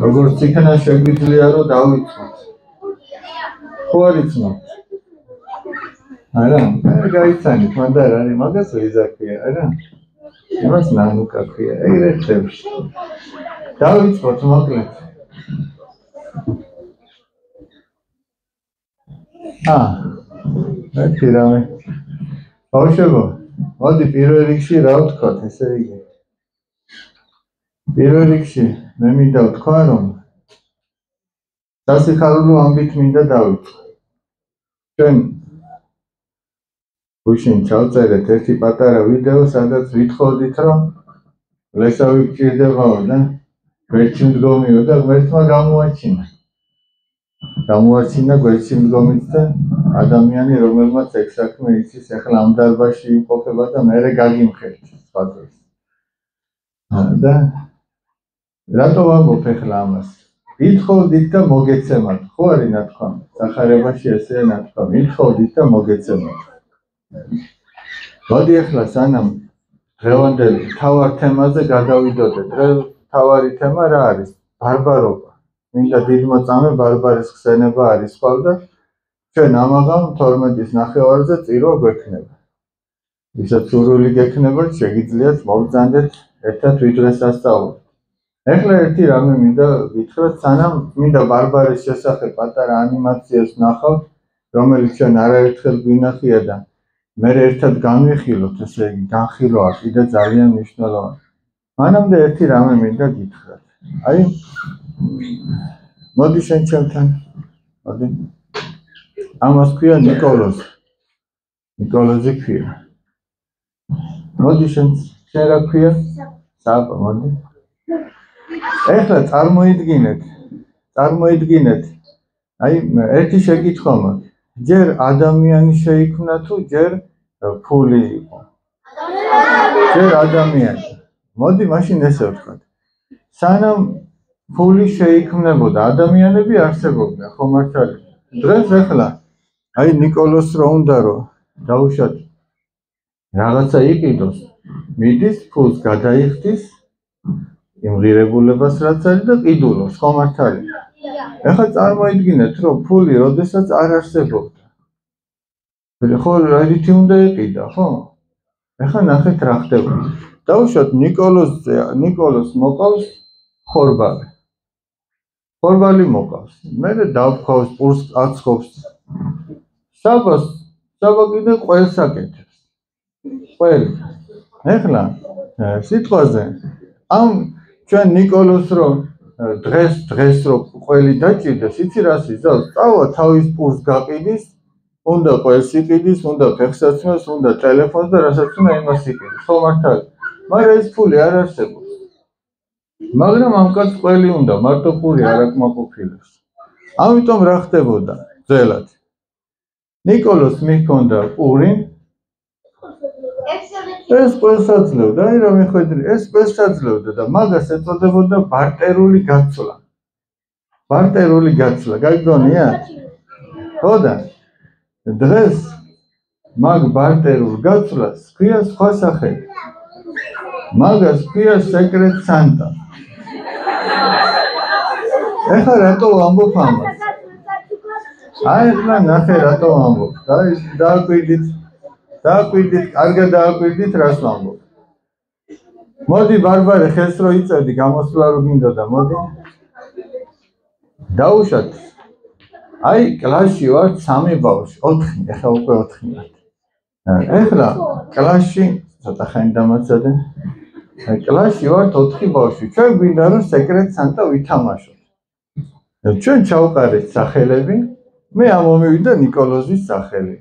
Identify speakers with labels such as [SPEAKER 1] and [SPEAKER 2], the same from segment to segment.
[SPEAKER 1] როგორც იქნა შეგვიძლია რომ დავიწყოთ. ხო არ იცნობთ? არა, გაიცანით, მანდ არ არის მაგას ვიზა ქვია, არა? იმას ნანუკა ქვია, ეგრეთებს. დავიწყოთ მოკლედ. ერთი რამე. ბავშვებო, მოდი პირველ რიგში რა ვთქვათ, ესე იგი. პირველ რიგში მე მინდა ვთქვა, რომ სასიხარულო ამბით მინდა დავიწყო. ჩვენ გუშინ ჩავწერეთ ერთი პატარა ვიდეო, სადაც ვითხოვდით, რომ ლესავი გჭირდებაო და გვერდში მდგომიო და გვერდმა გამოაჩინა გვერდში მდგომით და ადამიანი, რომელმაც ეგ საქმე იცის, ახლა ამ დარბაზში იმყოფება და მერე გაგიმხელთ სხვა დროს. და რატო ვამბობ ახლა ამას? ვითხოვდით და მოგეცემათ, ხო არის ნათქვამი? სახარებაში ესეა ნათქვამი, ვითხოვდით და მოგეცემათ. მოდი ახლა სანამ დღევანდელ მთავარ თემაზე გადავიდოდეთ. მთავარი თემა რა არის? ბარბარობა. მინდა დიდმოწამე ბარბარის ხსენება არის ხვალ და ჩვენ ამაღამ 12-ის ნახევარზე წირვა გვექნება. ვისაც სურვილი გექნებათ, შეგიძლიათ მოვბრძანდეთ ერთად ვიდრესასწავლოთ. ახლა ერთი რამე მინდა გითხრათ, სანამ მინდა ბარბარის შესახებ პატარა ანიმაციას ვნახავთ, რომელიც ჩვენ არაერთხელ გვინახია და მე ერთად განვიხილოთ, ესე იგი განხილვა კიდე ძალიან მნიშვნელოვანი. მანამდე ერთი რამე მინდა გითხრათ. აი მოდი შენ ჩემთან. მოდი. ამას ქვია ნიკოლოზი. ნიკოლოზი ქვია. მოდი შენ რა ქვია? საბა, მოდი. ახლა წარმოიდგინეთ. აი ერთი შეკითხვა მაქვს. ჯერ ადამიანი შეიქმნა თუ ჯერ ფული იყო? ჯერ ადამიანი. მოდი მაშინ ესე ვთქვათ. სანამ ფული შეიქმნებოდა, ადამიანები არსებობდნენ, ხო მართალია? დღეს ახლა აი ნიკოლოს რო უნდა რომ დაუშვათ რაღაცა იყიდოს, მიდის ფულს გადაიხდის იმ ღირებულებას რაც არის და ყიდულობს, ხო მართალია? ახლა წარმოიდგინეთ, რომ ფული როდესაც არ არსებობდა. ხო რითი უნდა იყიდა, ხო? ახლა ნახეთ რა ხდება. დაუშვათ ნიკოლოს მოყავს ხორბალი. ხორბალი მოყავს. მერე დავხავს, პურს აცხობს. საბა კიდე ყველს აკეთებს. ყველ. ახლა სიტყვაზე ამ ჩვენ ნიკოლოს რომ დღეს რო ყველი დაჭირდეს, იცი რას იზავს? წავა თავის პურს გაყიდის, უნდა ყველს იყიდის, უნდა ფეხსაცმელს, უნდა ტელეფონს და რასაც უნდა იმას იყიდის. ხო მართალია? მაგრამ ეს ფული არ არსებობს. მაგრამ ამ კაცს ყველი უნდა, მარტო პური არ აკმაყოფილებს. ამიტომ რა ხდებოდა? ძველად. ნიკოლოს მიჰქონდა პური. ეს ყველს აძლევდა, აი რა მიხვედრი, ეს ყველს აძლევდა და მაგას ეწოდებოდა ბარტერული გაცვლა. ბარტერული გაცვლა, გაიგონია? ხო და დღეს მაგ ბარტერულ გაცვლას ქვია სხვა სახელი. მაგას ქვია სეკრეტ სანტა. ეხლა რატო ვამბობ ამას? აი ახლა ნახე რატო ვამბობ. დააკვირდით, კარგად დააკვირდით რას ვამბობ. მოდი ბარბარე ხელს რო იწევდი გამოსვლა რო გინდოდა, მოდი. დაუშვათ. აი კლასში ვარ 3 ბავშვი, 4, ეხლა უკვე 4 ვართ. ეხლა კლასში ცოტა ხანი დამაცადე. კლასში ვართ 4 ბავშვი. ჩვენ გვინდა რომ სეკრეტ სანტა ვითამაშოთ. ჩვენ ჩავყარეთ სახელები, მე ამომივიდა ნიკოლოზის სახელი.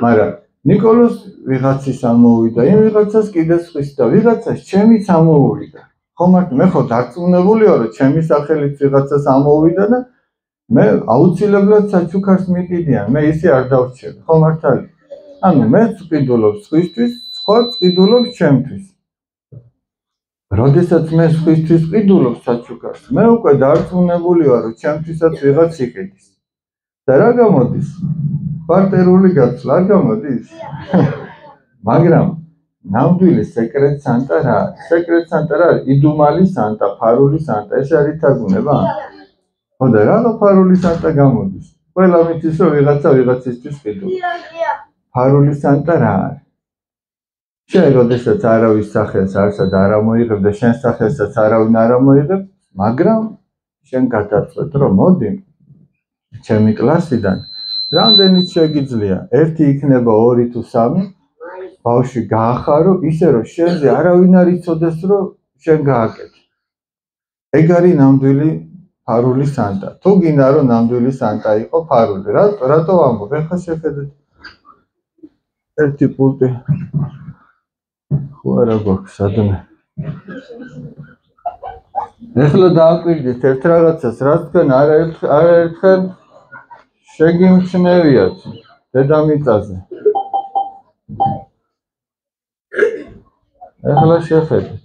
[SPEAKER 1] მაგრამ ნიკოლოს ვიღაცის ამოვიდა, იმ ვიღაცას კიდე სხვის და ვიღაცას ჩემიც ამოვიდა. ხო მაგრამ მე ხო დარწმუნებული ვარ, რომ ჩემი სახელით ვიღაცას ამოვიდა და მე აუცილებლად საჩუქარს მიყიდიან, მე ისე არ დავრჩები, ხო მართალია? ანუ მეც ვყიდულობ სხვისთვის, სხვაც ყიდულობს ჩემთვის. როდესაც მე სხვისთვის ყიდულობ საჩუქარს, მე უკვე დარწმუნებული ვარ, რომ ჩემთვისაც ვიღაც იყიდის. და რა გამოდის? ბარტერული გაცვლა არ გამოდის? მაგრამ ნამდვილი სეკრეტ სანტა რა არის? სეკრეტ სანტა რა არის? იდუმალი სანტა, ფარული სანტა, ეს არის თარგმნება? ხო და რა ფარული სანტა გამოდის? ყველა ვიცის რომ ვიღაცა ვიღაცისთვის ყიდულობს. ფარული სანტა რა არის? შენ როდესაც არავის სახელს არსად არ ამოიღებ და შენ სახელსაც არავინ არ ამოიღებს, მაგრამ შენ გადაწყვეტ რომ მოდი ჩემი კლასიდან რამდენიც შეგიძლია, 1 იქნება 2 თუ 3 ბავშვი გაახარო ისე რომ შენზე არავინ არ იცოდეს რომ შენ გააკეთე. ეგ არის ნამდვილი ფარული სანტა. თუ გინდა რომ ნამდვილი სანტა იყო ფარული, რატო ამბობ? ეხლა შეხედეთ. 1 პულტი ხო არა გვაქვს სადმე. ეხლა დააკვირდით ერთ რაღაცას, რაც თქვენ არაერთხელ შეგიმჩნევიათ დედამიწაზე. ეხლა შეხედეთ.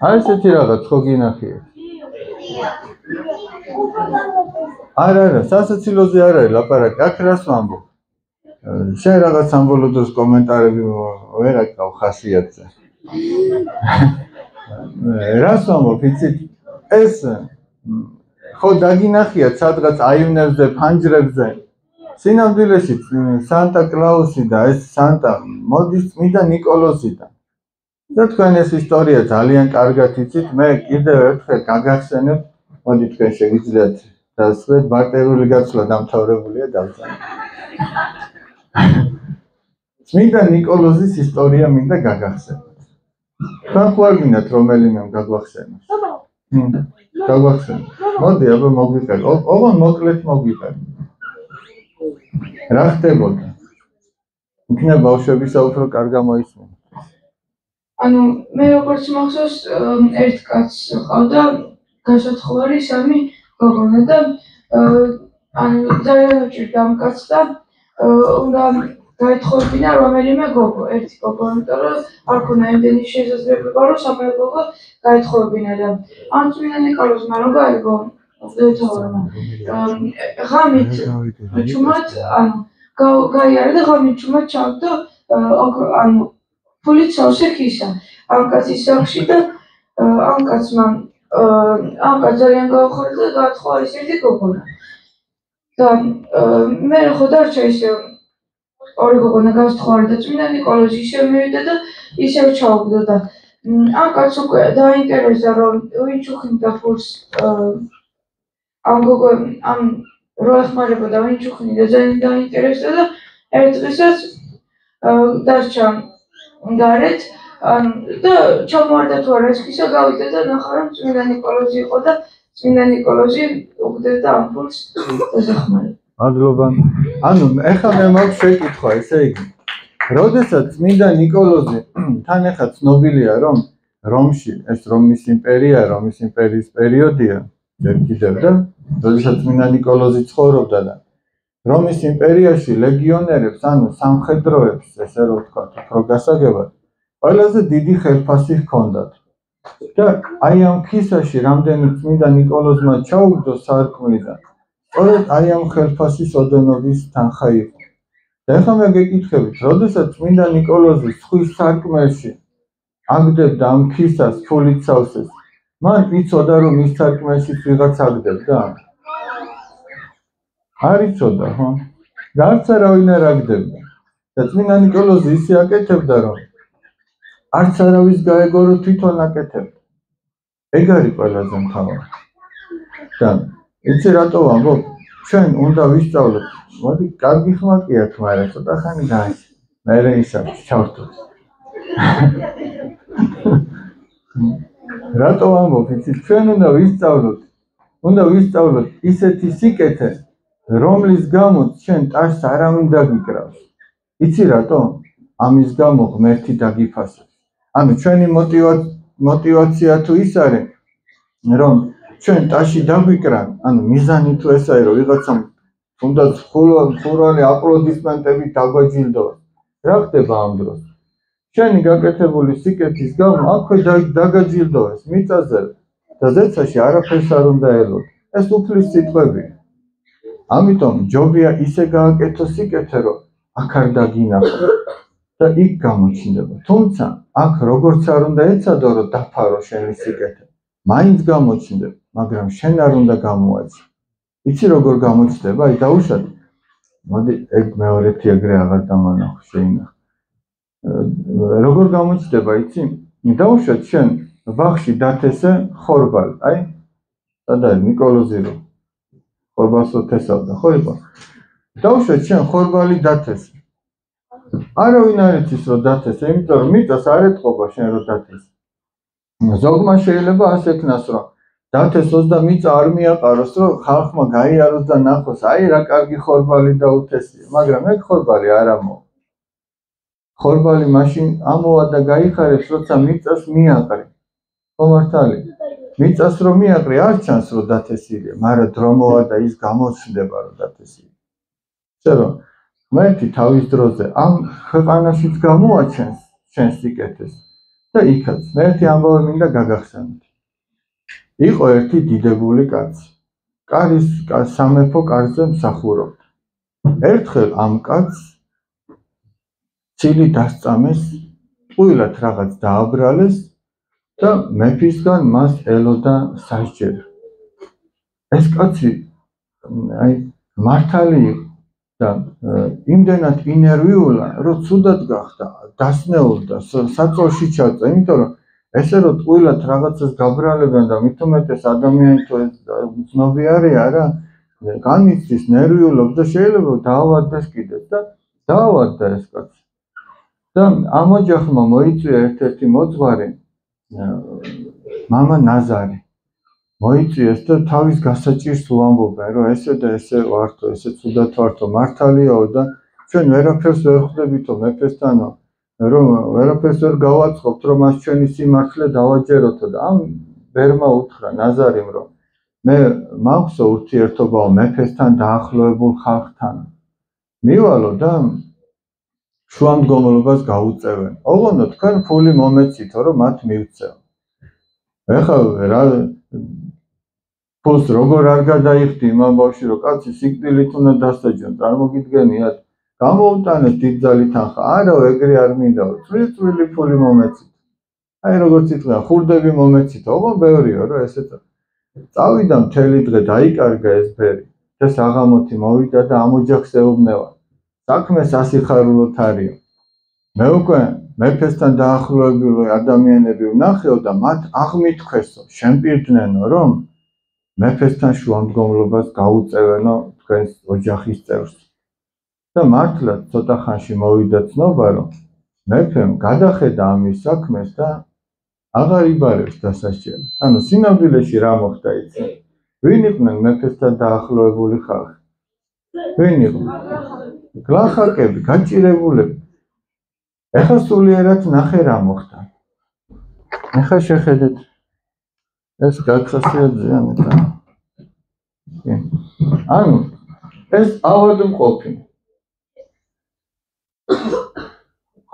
[SPEAKER 1] აი ესეთი რაღაც ხო გინახიათ? არა, სასაცილოზე არ არის ლაპარაკი, აქ რას ვამბობ? შენ რაღაც ამბოლო დროს კომენტარები ვერ აკრავ ხასიათზე. რას ვამბობ, იცით? ეს ხო დაგინახიათ სადღაც აივნებზე, ფანჯრებზე. სინამდვილეში სანტა კლაუსი და ეს სანტა მოდის წმინდა ნიკოლოზიდან. და თქვენ ეს ისტორია ძალიან კარგად იცით, მე კიდევ ერთხელ გაგახსენებ, მოდი თქვენ შეგიძლიათ დასვეთ, ბარტერული გაცვლა დამთავრებულია დავწერთ. წმინდა ნიკოლოზის ისტორია მინდა გაგახსენოთ. თან ხო არ გინდათ რომელიმე გაგვახსენოთ? გაგვახსენოთ. მოდი აბა მოგვიყევ. ოღონდ მოკლედ მოგვიყევ. რა ხდებოდა? იქნება ბავშვები საუთრო კარგა მოისმენ.
[SPEAKER 2] ანუ მე როგორც მახსოვს ერთ კაცს ყავდა გასათხოვარი 3 გოგონა და ანუ ძალიან უჭირდა ამ კაცს და უნდა გაეთხოვებინა რომელიმე გოგო, ერთი გოგო, იმიტომ რომ არ ქონა იმდენი შესაძლებლობა რომ სამი გოგო გაეთხოვებინა და ამ წმინდა ნიკოლოზმა რომ გაიგო მღვდელმთავარმა ღამით ჩუმად ანუ გაიარა და ღამით ჩუმად ჩავდა ანუ ფულით სავსე ქისა ამ კაცის სახში და ამ კაცმა ამ კაც ძალიან გაუხარდა და გაათხოვა არის ერთი გოგონა და მე ხო დარჩა ისე ორი გოგონა გასთხოვარი და წმინდა ნიკოლოზი ისევ მივიდა და ისევ ჩაუგდო და ამ კაცს უკვე დაინტერესდა რომ ვინ ჩუქნიდა ფულს ამ გოგო ამ რო ეხმარებოდა ვინ ჩუქნიდა ძალიან დაინტერესდა და ერთ დღესაც დარჩა გარეთ და ჩამოარდა თუ არა ეს ქისა გავიდა და ნახა რომ წმინდა ნიკოლოზი იყო და წმინდა ნიკოლოზი უგდებდა ამ ფულს ეხმარება.
[SPEAKER 1] მადლობა. ანუ ეხლა მე მაქვს შეკითხვა, ესე იგი. როდესაც წმინდა ნიკოლოზი თან ეხლა ცნობილია რომ რომში ეს რომის იმპერია, რომის იმპერიის პერიოდია, ჯერ კიდევ და როდესაც წმინდა ნიკოლოზი ცხოვრობდა და რომის იმპერიაში ლეგიონერებს, ანუ სამხედროებს, ესე რომ ვთქვათ, უფრო გასაგებად, ყველაზე დიდი ხელფასი ჰქონდათ. და აი ამ ქისაში რამდენი წმინდა ნიკოლოზმა ჩაუგდო სარკმლიდან, სწორედ აი ამ ხელფასის ოდენობის თანხა იყო. და ეხლა მე გეკითხებით, როდესაც წმინდა ნიკოლოზი ზღვის სარკმელში აგდებდა ამ ქისას ფულით სავსეს, მან იცოდა რომ ის სარკმელში ვიღაც აგდებდა? არ იცოდა, ხო? არც არავინ არ აგდებდა. და წმინდა ნიკოლოზი ისე აკეთებდა, რომ არც არავის გაეგო რომ თვითონ აკეთებდა. ეგ არის ყველაზე მთავარი. და იცი რატო ვამბობ? ჩვენ უნდა ვისწავლოთ. მოდი, კარგი ხმაკია თუმცა ცოტა ხანი გაიჭირე. მე ისე ჩავთვალე. რატო ვამბობ? იცი ჩვენ უნდა ვისწავლოთ ისეთი სიკეთე, რომლის გამოც ჩვენ ტაშს არავინ დაგიკრავს. იცი რატო? ამის გამო ღმერთი დაგიფასებს. ანუ ჩვენი мотивация თუ ის არის, რომ ჩვენ ტაში დაგვიკრან, ანუ მიზანი თუ ეს არის, რომ ვიღაცამ თუნდაც ხურალი აპლოდისმენტებით დაგვაჯილდოს. რა ხდება ამ დროს? ჩვენი გაკეთებული სიკეთის გამო აქვე დაგაჯილდოეს მიწაზე და ზეცაში არაფერს არ უნდა ელოთ. ეს უფლის სიტყვებია. ამიტომ ჯობია ისე გააკეთო სიკეთე, რომ აქ არ დაგინახო და იქ გამოჩნდება. თუმცა აქ როგორც არ უნდა ეცადო, რომ დაფარო შენი სიკეთე, მაინც გამოჩნდება, მაგრამ შენ არ უნდა გამოაჩინო. იცი როგორ გამოჩნდება? აი დაუშვათ. მოდი ეგ მეორეთი ეგრე აღარ დამანახო შეინახე. როგორ გამოჩნდება, იცი? დაუშვათ შენ ბაღში დათესე ხორბალი, აი სადა ნიკოლოზი რო ხორბალს თესავდა, ხო იყო? დაუშვათ შენ ხორბალი დათესე. არავინ არ იცის რომ დათესე, იმიტომ რომ მიწას არ ეთყობა შენ რომ დათესე. ზოგმა შეიძლება ასე ქნას რომ დათესოს და მიწა არ მიაყაროს, რომ ხალხმა გაიაროს და ნახოს, აი რა კარგი ხორბალი დაუთესია, მაგრამ ეგ ხორბალი არ ამოვა. ხორბალი მაშინ ამოვა და გაიხარებს, როცა მიწას მიაყრი. ხო მართალი? მიწას რომ მიაყრი, არ ჩანს რომ დათესილია, მაგრამ დრო მოვა და ის გამოჩნდება რომ დათესილია. ისე რომ ღმერთი თავის დროზე ამ ქვეყანაშიც გამოაჩენს შენ სიკეთეს და იქაც. მე ერთი ამბავი მინდა გაგახსენოთ. იყო ერთი დიდებული კაცი. კარის სამეფო კარზე მსახურობდა. ერთხელ ამ კაცს ცილი დასწამეს, ტყუილად რაღაც დააბრალეს და მეფისგან მას ელოდა სასჯელი. ეს კაცი აი მართალი იყო და იმდენად ინერვიულა, რომ ცუდად გახდა, დასნეულდა, საწოლში ჩაწვა, იმიტომ რომ ესე რომ ტყუილად რაღაცას გაბრალებენ და მით უმეტეს ადამიანი თუ ცნობი არის არა, განიცდის, ნერვიულობს და შეიძლება დაავადდეს კიდეც და დაავადდა ეს კაცი. და ამ ოჯახმა მოიწვია ერთ-ერთი მოძღვარი, მამა ნაზარი. მოიწვიეს და თავის გასაჭირს უამბობენ, რომ ესე და ესე ვართო, ესე ცუდად ვართო, მართალიაო და ჩვენ ვერაფერს ვერ ხვდებითო მეფესთანო, რომ ვერაფერს ვერ გავაწყობთ, რომ მას ჩვენი სიმართლე დავაჯეროთო და ამ ბერმა უთხრა ნაზარიმ, რომ მე მაქვსო ურთიერთობაო მეფესთან დაახლოებულ ხალხთან. მივალო და შუამდგომლობას გაუწევენ. ოღონდ თქვენ ფული მომეცითო, რომ მათ მივწევ. ეხლა რა ფულს როგორ არ გადაიხდი იმ ამბავში, რომ კაცი სიკვდილით უნდა დასაჯონ, წარმოგიდგენიათ, გამოუტანეს დიდძალი თანხა, არა ეგრე არ მინდაო, წვრილი ფული მომეცით. აი როგორც ითქვა, ხურდები მომეცით, ოღონდ ბევრიო, რომ ესეც წავიდა მთელი დღე, დაიკარგა ეს ბერი და საღამოთი მოვიდა და ამ ოჯახს ეუბნება. საქმე სასიხარულოდ არისო. მე უკვე მეფესთან დაახლოებული ადამიანები ვნახეო და მათ აღმითქვესო, შემპირდნენო, რომ მეფესთან შუამდგომლობას გაუწევენო თქვენს ოჯახის წევრს. და მართლაც ცოტა ხანში მოვიდა ცნობა, რომ მეფემ გადახედა ამის საქმეს და აღარ იბარებს დასასჯელად. ანუ სინამდვილეში რა მოხდა იცი? ვინ იყვნენ მეფესთან დაახლოებული ხალხი? ვინ იყვნენ? გლახაკები, გაჭირებულები. ეხლა სულიერად ნახე რა მოხდა. ეხლა შეხედეთ. ეს გაგხსნილია მეტა. ანუ ეს ავადმყოფი.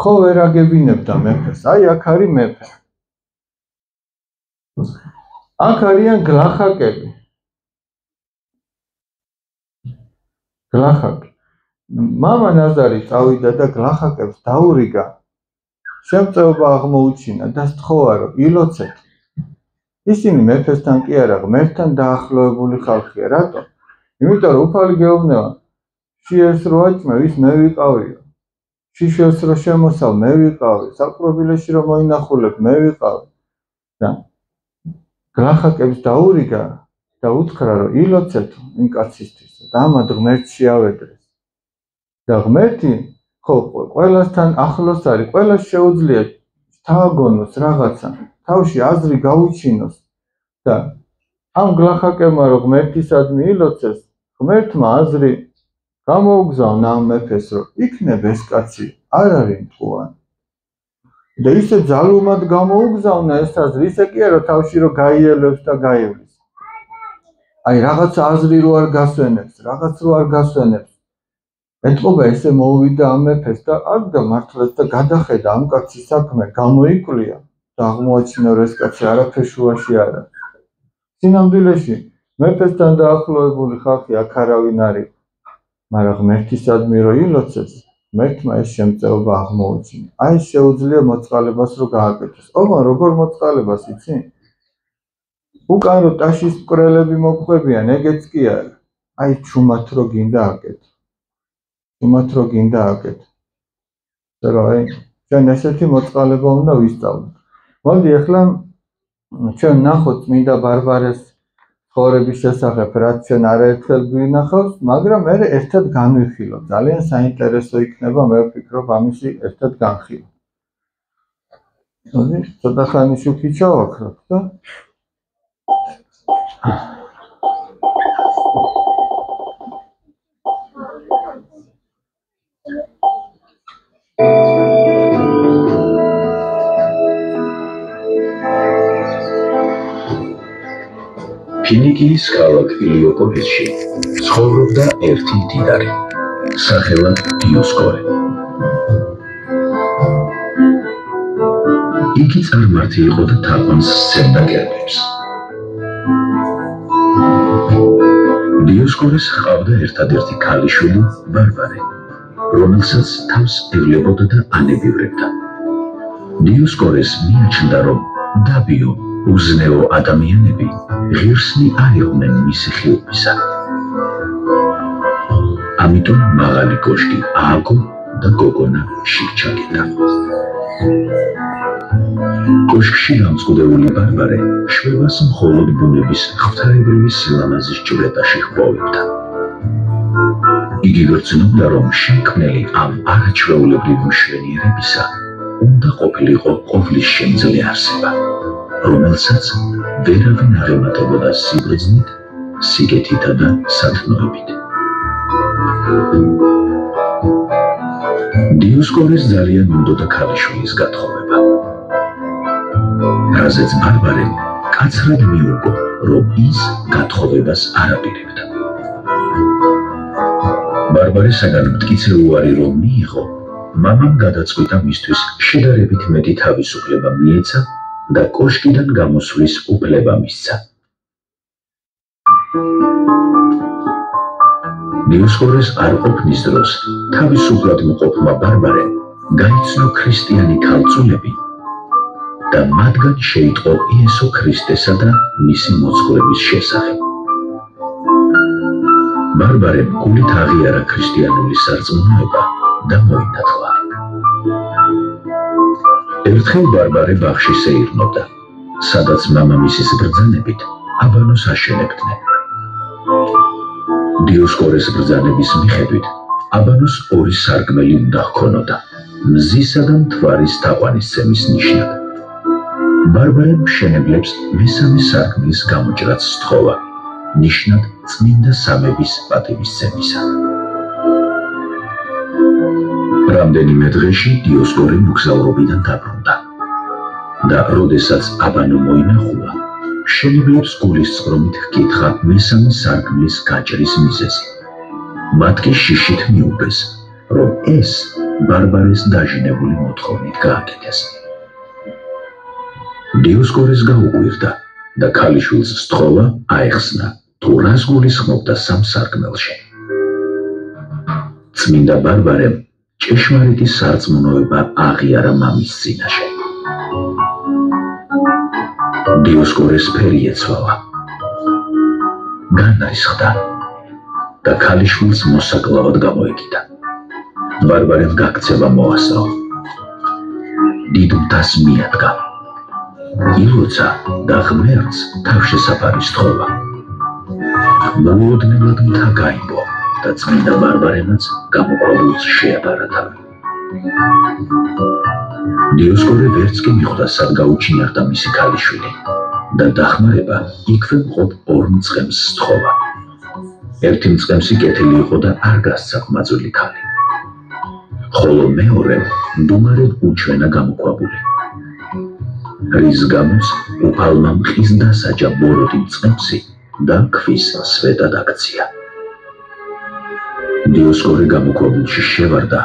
[SPEAKER 1] ხო ვერ აგებინებდა მეფეს. აი აქ არის მეფე. აქ არიან გლახაკები. გლახაკი. მამა ნაზარი წავიდა და გლახაკებს დაურიგა. შემწეობა აღმოუჩინა და სთხოვა, რომ ილოცეთ. ისინი მეფესთან კი არა, ღმერთთან დაახლოებული ხალხია. რატო? იმიტომ რომ უფალი გეუბნება, შიეს რო აჭმევ, ის მე ვიყავიო. შიშოს რო შემოსავ, მე ვიყავი. საპყრობილეში რო მოინახულებ, მე ვიყავი. და გლახაკებს დაურიგა და უთხრა, რომ ილოცეთ იმ კაცისთვის და ამად ღმერთს შეავედრეს. და ღმერთი ხო ყველასთან ახლოს არის, ყველას შეუძლია თავგონოს რაღაცა, თავში აზრი გაუჩინოს და ამ გლახაკებმა რომ ღმერთისადმი ილოცეს, ღმერთმა აზრი გამოუგზავნა ამ მეფეს, რომ იქნებ ეს კაცი არ არის მტყუარი. და ისე ძალუმად გამოუგზავნა ეს აზრი, ისე კი არა თავში რომ გაიელებს და გაივლის. აი რაღაც აზრი რო არ გასვენებს, რაღაც რო არ გასვენებს. ეთყობა ესე მოვიდა ამ მეფეს და აგდა მართლაც და გადახედა ამ კაცის საქმე, გამოიკვლია და აღმოაჩინა, რომ ეს კაცი არაფერ შუაში არ არის. სინამდვილეში მეფესთან დაახლოებული ხალხი აქ არავინ არ იყო, მაგრამ ღმერთისადმი რო ილოცეს, ღმერთმა ეს შემწეობა აღმოუჩინა. აი შეუძლია მოწყალებას რო გააკეთოს. όμα როგორ მოწყალებას იცი? უკან რო ტაშის მკვრელები მოგხვებიან, ეგეც კი არა. აი ჩუმად რო გინდა აკეთო. ჩუმად რო გინდა აკეთო. რომ აი ჩვენ ესეთი მოწყალება უნდა ვისწავლოთ. მოდი ახლა ჩვენ ნახოთ წმინდა ბარბარეს ცხოვრების შესახებ, რაც ჩვენ არაერთხელ გვინახავს, მაგრამ მე ერთად განვიხილოთ. ძალიან საინტერესო იქნება, მე ვფიქრობ ამისი ერთად განხილვა. მოდი, ცოტა ხანი შუქი ჩავაქროთ და
[SPEAKER 3] ფინიკიის ქალაქ ილიოპოლისში ცხოვრობდა ერთი მდიდარი, სახელად დიოსკორე. იგი წარმართი იყო და თაყვანს სცემდა გერბებს. დიოსკორეს ჰყავდა ერთადერთი ქალიშვილი ბარბარე, რომელსაც თავს ევლებოდა და ანებივრებდა. დიოსკორეს მიაჩნდა, რომ დაბიო უზნეო ადამიანები ღირსნი არ იყვნენ მისი ხილვისა. ამიტომ მაღალი კოშკი ააგო და გოგონა შიგჩაგდა. კოშკში დამწყვდეული ბარბარე შვებას მხოლოდ ბუნების ღვთაებრივი სილამაზის ჭვრეტაში ჰპოვებდა. იგი გრძნობდა, რომ შემქმნელი ამ არაჩვეულებრივი მშვენიერებისა უნდა ყოფილიყო ყოვლის შემძლე არსება, რომელსაც ვერავინ აღემატებოდა სიბრძნით, სიგეთითა და სათნოებით. დიოსკორეს ძალიან უნდოდა ქალიშვილის გათხოვება, რაზეც ბარბარემ კაცრად მიუგო, რომ ის გათხოვებას არ აპირებდა. ბარბარესაგან მტკიცე უარი რომ მიიღო, მამამ გადაწყვიტა მისთვის შედარებით მეტი თავისუფლება მიეცა და კოშკიდან გამოსვლის უფლება მისცა. დიოსკორეს არ ყოფნის დროს თავისუფლად მყოფმა ბარბარემ გაიცნო ქრისტიანი ქალწულები და მათგან შეიტყო იესო ქრისტესა და მისი მოძღვრების შესახებ. ბარბარემ გულით აღიარა ქრისტიანული სარწმუნოება და მოინათლა. ერთხელ ბარბარე ბაღში სეირნობდა, სადაც მამამისის ბრძანებით აბანოს აშენებდნენ. დიოსკორეს ბრძანების მიხედვით აბანოს ორი სარკმელი უნდა ჰქონოდა, მზისა და მთვარის თაყვანისცემის ნიშნად. ბარბარემ მშენებლებს მესამე სარკმლის გამოჭრაც სთხოვა, ნიშნად წმინდა სამების პატივისცემისა. რამდენიმე დღეში დიოსკორე მოგზაურობიდან დაბრუნდა და როდესაც აბანო მოინახულა, მშენებლებს გულისწყრომით ჰკითხა მესამე სარკმლის გაჭრის მიზეზი. მათ კი შიშით მიუღეს, რომ ეს ბარბარეს დაჟინებული მოთხოვნით გააკეთეს. დიოსკორეს გაუკვირდა და ქალიშვილს სთხოვა აეხსნა, თუ რას გულისხმობდა სამ სარკმელში. წმინდა ბარბარემ ჭეშმარიტი სარწმუნოება აღიარა მამის წინაშე. დიოსკორეს ფერი ეცვალა, განაისხდა და ქალიშვილს მოსაკლავად გამოეკიდა. ბარბარემ გაქცევა მოასწრო. დიდ მთას მიადგა, ილოცა და ღმერთს თავშესაფარი სთხოვა. მოულოდნელად მთა გაიბო და წმინდა ბარბარემაც გამოყვავილს შეაფარა თავი. დიოსკორე ვერც კი მიხვდა, სად გაუჩინარდა მისი ქალიშვილი და დახმარება იქვე მყოფ ორ მწყემს სთხოვა. ერთი მწყემსი კეთილი იყო და არ გასცა ყმაწვილი ქალი, ხოლო მეორე მდუმარედ უჩვენა გამოქვაბული, რის გამოც უფალმა მყის დასაჯა ბოროტი მწყემსი და ქვის სვეტად აქცია. დიოსკორე გამოქვაბულში შევარდა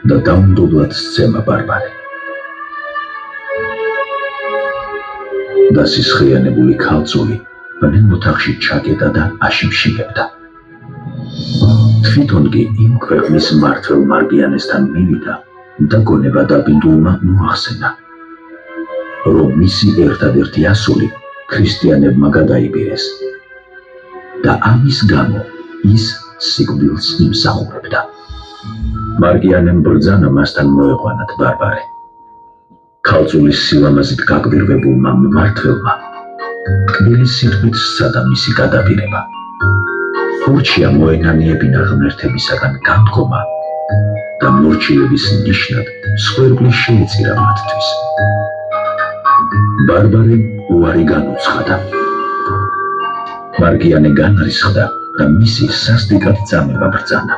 [SPEAKER 3] და დაუნდობლად სცემა ბარბარე. დასისხლიანებული ქალწული ბნელ ოთახში ჩაკეტა და აშიმშილებდა. თვითონ კი იმ ქვეყნის მმართველ მარგიანესთან მივიდა და გონება დაბინდულმა მოახსენა, რომ მისი ერთადერთი ასული ქრისტიანებმა გადაიბირეს და ამის გამო ის სიკვდილს იმსახურებდა. მარგიანემ ბრძანა მასთან მოეყვანათ ბარბარე. ქალწულის სილამაზით გაკვირვებულმა მმართველმა ტკბილი სიტყვით სცადა მისი გადაბირება. ურჩია მოენანიებინა ღმერთებისაგან განდგომა და მორჩილების ნიშნად მსხვერპლი შეეწირა მათთვის. ბარბარემ უარი განუცხადა. მარგიანე განრისხდა და მისი სასტიკად წამება ბრძანა.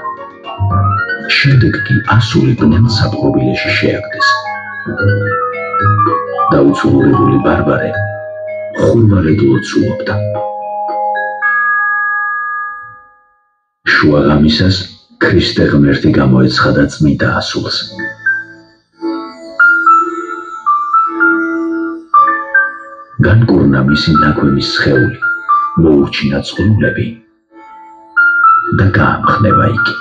[SPEAKER 3] შემდეგ კი ასული ბნელ საპყრობილეში შეაგდეს. დაუცურებული ბარბარე ხურვალედ ლოცულობდა. შუაღამისას ქრისტე ღმერთი გამოეცხადა წმიდა ასულს. განკურნა მისი ნაგვემის სხეული, მოურჩინა წყლულები და გაამხნება იგი.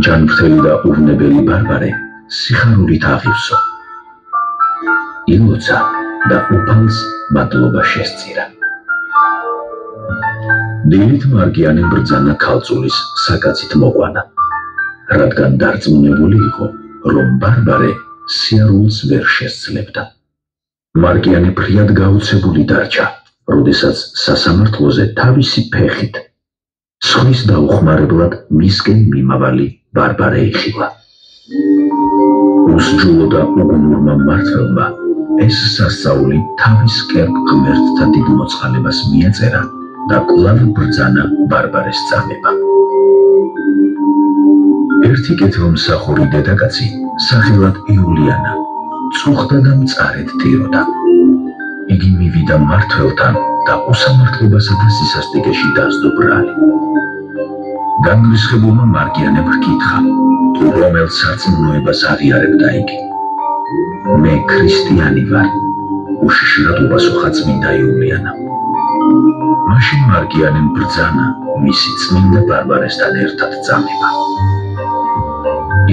[SPEAKER 3] ჯანმრთელი და უვნებელი ბარბარე სიხარულით აღივსო. ილოცა და უფალს მადლობა შესწირა. დილით მარგიანემ ბრძანა ქალწულის საკაცით მოყვანა, რადგან დარწმუნებული იყო, რომ ბარბარე სიარულს ვერ შესძლებდა. მარგიანე ფრიად გაუცებული დარჩა, როდესაც სასამართლოზე თავისი ფეხით სხვის დაუხმარებლად მისკენ მიმავალი ბარბარე იხილა. უსჯულო და უგუნურმა მმართველმა ეს სასწაული თავის კერპ ღმერთთა დიდ მოწყალებას მიეწერა და კვლავ ბრძანა ბარბარეს წამება. ერთი კეთილმსახური დედაკაცი სახელად იულიანა წუხდა და მწარედ დიროდა. იგი მივიდა მმართველთან და უსამართლობასა და სისასტიკეში დასდო ბრალი. განრისხებულმა მარგიანემ ჰკითხა, თუ რომელ სარწმუნოებას აღიარებდა იგი. მე ქრისტიანი ვარ, უშიშრად უპასუხა წმინდა იულიანამ. მაშინ მარგიანემ ბრძანა მისი წმინდა ბარბარესთან ერთად წამება.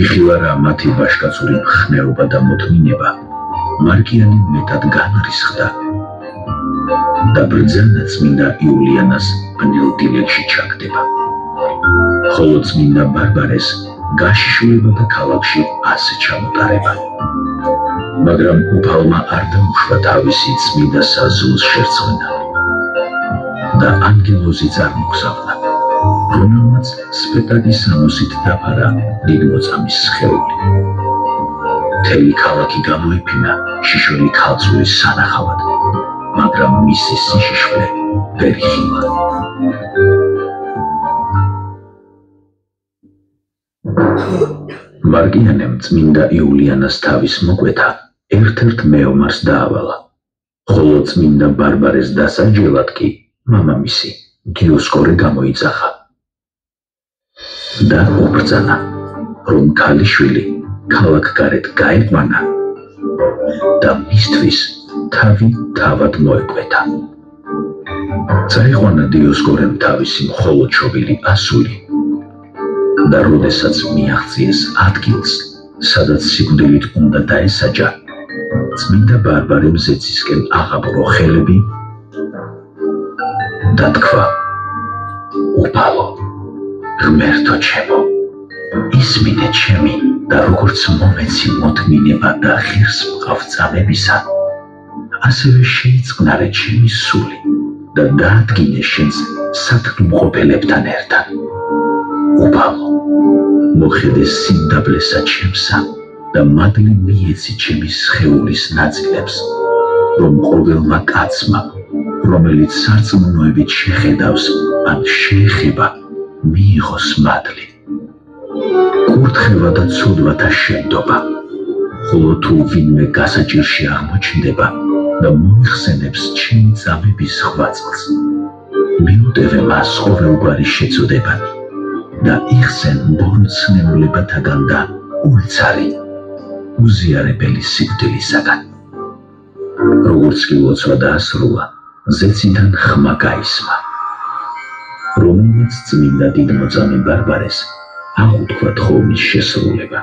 [SPEAKER 3] იხილა რა მათი ვაშკაცური მხნეობა და მოთმინება მარგიანემ მეტად განრისხდა და ბრძანა წმინდა იულიანას ბნელ დილეგში ჩაგდება. ხოლო წმინდა ბარბარეს გაშიშვლება და ქალაქში ასე ჩამოტარება. მაგრამ უფალმა არ დაუშვა თავისი წმინდა საზულს შერწმენა და ანგელოზი წარმოგზავნა, რომელმაც სპეტაკის სამოსით დაფარა დიდმოწამის სხეული. მთელი ქალაქი გამოიფინა შიშველი ქალწულის სანახავად, მაგრამ მისი სიშიშვლე ვერ იხილა. მარგიანემ წმინდა იულიანას თავის მოკვეთა ერთ-ერთ მეომარს დაავალა, ხოლო წმინდა ბარბარეს დასაჯელად კი მამამისი დიოსკორე გამოიძახა და უბრძანა, რომ ქალიშვილი ქალაქგარეთ გაეყვანა და მისთვის თავი თავად მოეკვეთა. წაიყვანა დიოსკორემ თავისი მხოლოდშობილი ასული და როდესაც მიაღწიეს ადგილს, სადაც სიკვდილით უნდა დაესაჯა, წმინდა ბარბარემ ზეცისკენ აღაბრო ხელები და თქვა, უფალო, ღმერთო ჩემო, ისმინე ჩემი და როგორც მომეცი მოთმინება და ღირს მყავს წამებისა, ასევე შეიწყნარე ჩემი სული და დაადგინე შენს სათნუმყოფელებთან ერთად. უფალო, მოხედე სიმდაბლესა ჩემსა და მადლი მიეცი ჩემი სხეულის ნაწილებს, რომ ყოველმა კაცმა, რომელიც სარწმუნოებით შეხედავს ან შეეხება, მიიღოს მადლი. კურთხევა და ცოდვათა შენდობა, ხოლო თუ ვინმე გასაჭირში აღმოჩნდება და მოიხსენებს ჩემი წამების ხვაწლს, მიუტევე მას ყოველგვარი შეწოდებანი და იხსენ ბოროტსნეულებათაგან და უეცარი უზიარებელი სიკვდილისაგან. როგორც კი ლოცვა დაასრულა, ზეციდან ხმა გაისმა, რომელმაც წმინდა დიდმოწამე ბარბარეს აღუთქვა თხოვნის შესრულება.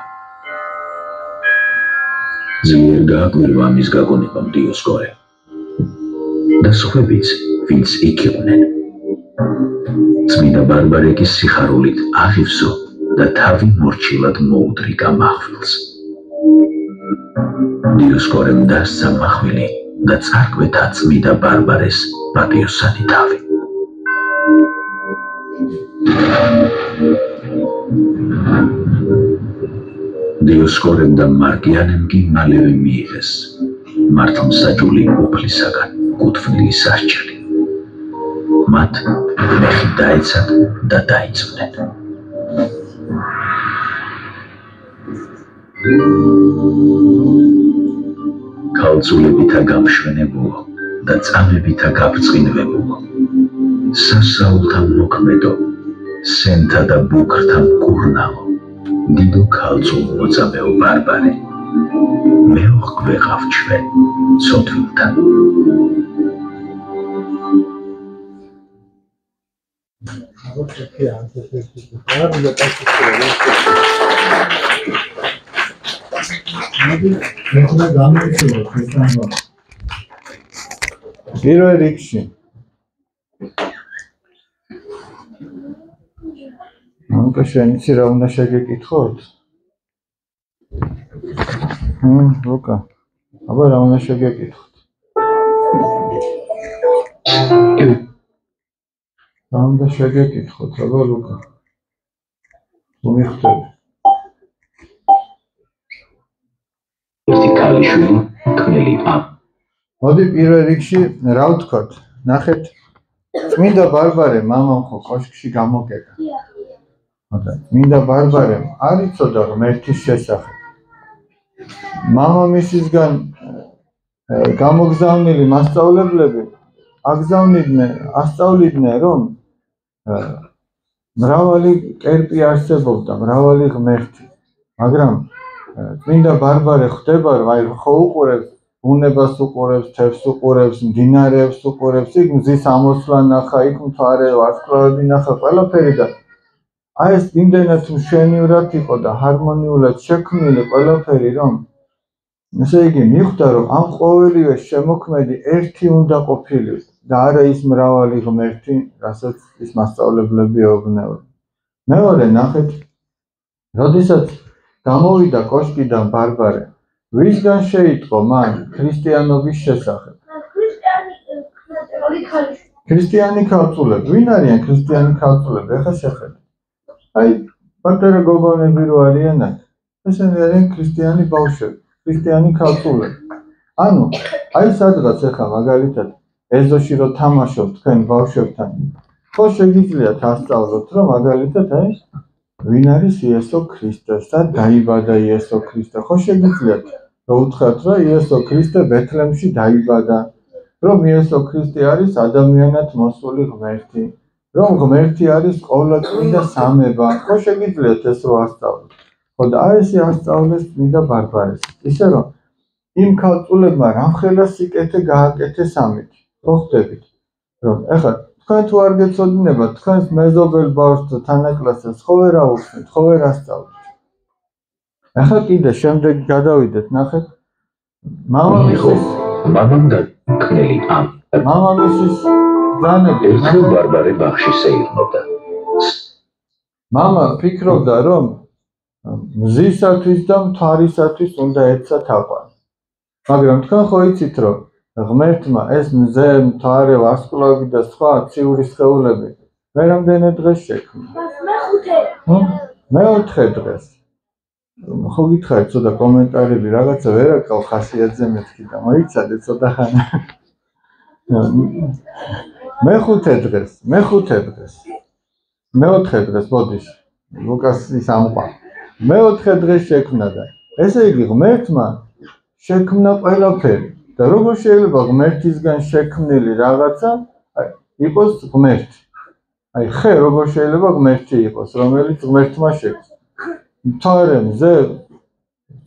[SPEAKER 3] ძლიერ გააკვირვა ამის გაგონებამ დიოსკორემ და სხვებიც, ვინც იქ იყვნენ. წმინდა ბარბარე კი სიხარულით აღივსო და თავი მორჩილად მოუდრიგა მახვილს. დიოსკორემ დასცა მახვილი და წარკვეთა წმინდა ბარბარეს პატიოსანი თავი. დიოსკორემ და მარკიანემ კი მალევე მიიღეს მართლმსაჯული უფლისაგან კუთვნილი სასჯელი. მათ მეხი დაეცათ და დაიწვნენ. ქალწულებითა გამშვენებულო და წამებითა გაბრწყინებულო, სასაულთა მოქმედო, სენთა და ბუქრთა მკურნალო, დიდო ქალწულ მოწამეო ბარბარე, მეოხკვეყავ ჩვენ ცოდვილთან.
[SPEAKER 1] პირველ რიგში მამუკა შენ იცი რა უნდა შეგეკითხოთ? ლუკა, აბა რა უნდა შეგეკითხოთ? რა უნდა შეგეკითხოთ, აბა ლუკა? თუ მიხვდები?
[SPEAKER 3] ერთი ქალიშვილი ქმნილი ამ.
[SPEAKER 1] მოდი პირველ რიგში რა ვთქვათ? ნახეთ, წმინდა ბარბარე მამამ ხო კოშკში გამოგეკა. წმინდა ბარბარემ არ იცოდა ღმერთის შესახებ. მამამისისგან გამოგზავნილი მასწავლებლები ასწავლიდნენ, რომ მრავალი კერპი არსებობდა, მრავალი ღმერთი, მაგრამ წმინდა ბარბარე ხვდება, რომ აი ხო უყურებს ბუნებას, უყურებს თევზს, უყურებს მდინარეებს, უყურებს იქ მზის ამოსვლა ნახა, იქ მთვარე ვარსკვლავები ნახა, ყველაფერი და აი ეს იმდენად მშვენივრად იყო და ჰარმონიულად შექმნილი ყველაფერი, რომ ესე იგი მიხვდა, რომ ამ ყოველივე შემოქმედი ერთი უნდა ყოფილიყო და არა ის მრავალი ღმერთი, რასაც ის მასწავლებლები ეუბნებოდნენ. მეორე ნახეთ, როდესაც გამოვიდა კოშკიდან ბარბარე, ვისგან შეიტყო მან ქრისტიანობის შესახებ? ქრისტიანი ქალწულები. ვინ არიან ქრისტიანი ქალწულები? ეხლა შეხედეთ. აი, პატარა გოგონები რო არიან აქ, ესენი არიან ქრისტიანი ბავშვები, ქრისტიანი ქალწულები. ანუ, აი სადღაც ეხლა მაგალითად ეზოში რო თამაშობთ თქვენ ბავშვებთან, ხო შეგიძლიათ ასწავლოთ, რომ მაგალითად აი ვინ არის იესო ქრისტე, სად დაიბადა იესო ქრისტე, ხო შეგიძლიათ რომ უთხრათ, რომ იესო ქრისტე ბეთლემში დაიბადა, რომ იესო ქრისტე არის ადამიანად მოსული ღმერთი, რომ ღმერთი არის ყოვლადწმინდა სამება, ხო შეგიძლიათ ეს რო ასწავლოთ. ხო და აი ესე ასწავლეს წმინდა ბარბარეს. ისე რომ იმ ქალწულებმა რამხელა სიკეთე გააკეთეს ამით. ხო ხვდებით, რომ ეხლა თქვენ თუ არ გეცოდინებათ, თქვენს მეზობელ ბავშვს თანაკლასელს ხო ვერ აუხსნით, ხო ვერ ასწავლეთ. ეხლა კიდე შემდეგ გადავიდეთ, ნახეთ. მამამისის ძანები
[SPEAKER 3] ერთხელ ბარბარე ბაღში სეირნობდა.
[SPEAKER 1] მამა ფიქრობდა, რომ მზისათვის და მთვარისათვის უნდა ეცა თაყვანი. მაგრამ თქვენ ხო იცით, რომ ღმერთმა ეს მზე, მთვარე, ვარსკვლავები და სხვა ციური სხეულები მერამდენე დღეს შექმნა. მეოთხე დღეს. ხო გითხარით ცოტა კომენტარები, რაღაცა ვერ აკრავ ხასიათზე მეთქი და მოიცადე ცოტა ხანი. მეხუთე დღეს. მეოთხე დღეს ბოდიში. ლუკასის ამყვა. მეოთხე დღეს შექმნა და ესე იგი ღმერთმა შექმნა ყველაფერი. და როგორ შეიძლება ღმერთისგან შექმნილი რაღაცა იყოს ღმერთი? აი ხე როგორ შეიძლება ღმერთი იყოს, რომელიც ღმერთმა შექმნა? მთვარე, მზე,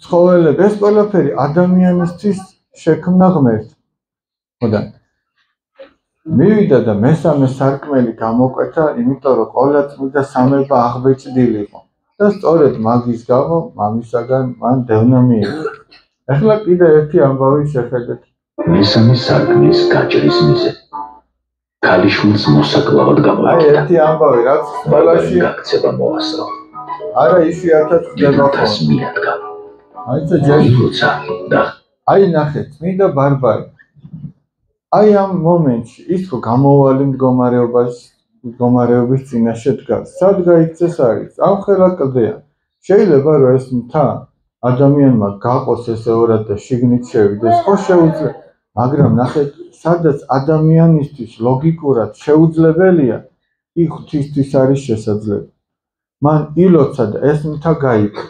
[SPEAKER 1] ცხოველები, ეს ყველაფერი ადამიანისთვის შექმნა ღმერთი. ხოდა მივიდა და მესამე სარკმელი გამოკვეთა, იმიტომ რომ ყოველ წმინდა სამება აღბეჭდილი იყო და სწორედ მაგის გამო მამისაგან მან დევნა მიიღო. ახლა კიდე ერთი ამბავი შეხედეთ.
[SPEAKER 3] მესამე სარკმლის გაჭრის მიზეზი ქალიშვილს მოსაკლავად გამოიყენა.
[SPEAKER 1] ერთი ამბავი რაც ყველაში
[SPEAKER 3] გაქცევა მოასწრო.
[SPEAKER 1] არა იშვიათად ხდება
[SPEAKER 3] თას მიადგა.
[SPEAKER 1] აიცა ჯეროცა
[SPEAKER 3] და
[SPEAKER 1] აი ნახეთ, წმინდა ბარბარე. აი ამ მომენტში ის ხო გამოვალი მდგომარეობის წინაშე დგას. სად გაიქცეს არის? ამ ხელა კლდეა. შეიძლება რომ ეს მთა ადამიანმა გაყოს ესე ორად და შიგნით შევიდეს, ხო შეუძლია. მაგრამ ნახეთ, სადაც ადამიანისთვის ლოგიკურად შეუძლებელია, იქ ღვთისთვის არის შესაძლებელი. მან ილოცა და ეს მთა გაიყო.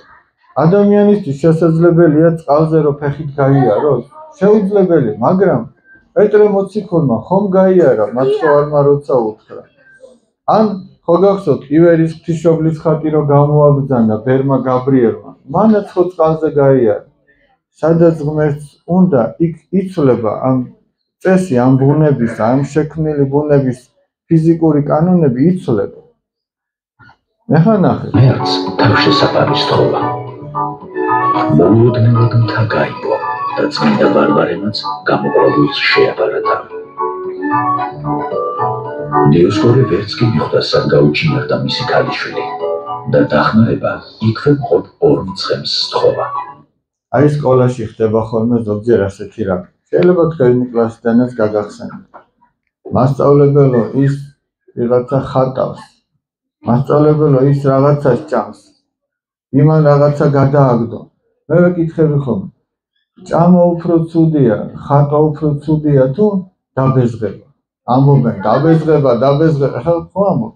[SPEAKER 1] ადამიანისთვის შესაძლებელია წყალზე რო ფეხით გაიაროს, შეუძლებელია, მაგრამ პეტრე მოციქულმა ხომ გაიარა მაცხოვარმა როცა უთხრა. ან ხო გახსოვთ ივერის ღვთისმშობლის ხატი რო გამოაბრძანა ბერმა გაბრიელმა, მანაც ხო წყალზე გაიარა. სადაც ღმერთს უნდა, იქ იცვლება ამ წესი, ამ ბუნების, ამ შექმნილი ბუნების ფიზიკური კანონები იცვლება. ეხლა ნახეთ.
[SPEAKER 3] მერც თავშესაფარი სთხოვა. მოულოდნელად მთა გაიგო და წმინდა ბარბარემაც გამოყვავილს შეაბარა თავი. დიოსკორე ვერც კი მიხვდა სად გაუჩინარდა მისი ქალიშვილი და დახმარება იქვე მხოლოდ ორ მცხემს სთხოვა.
[SPEAKER 1] აი სკოლაში ხდება ხოლმე ზოგჯერ ასეთი რამე. შეიძლება თქვენი კლასიდანაც გაგახსენოთ. მასწავლებელო ის ვიღაცა ხატავს. მასწავლებელო ის რაღაცას ჭამს. იმან რაღაცა გადააგდო. მე ვეკითხები ხოლმე. ჭამა უფრო ცუდია, ხატვა უფრო ცუდია თუ დაბეზღება? ამბობენ დაბეზღება, ახლა ხო ამბობ.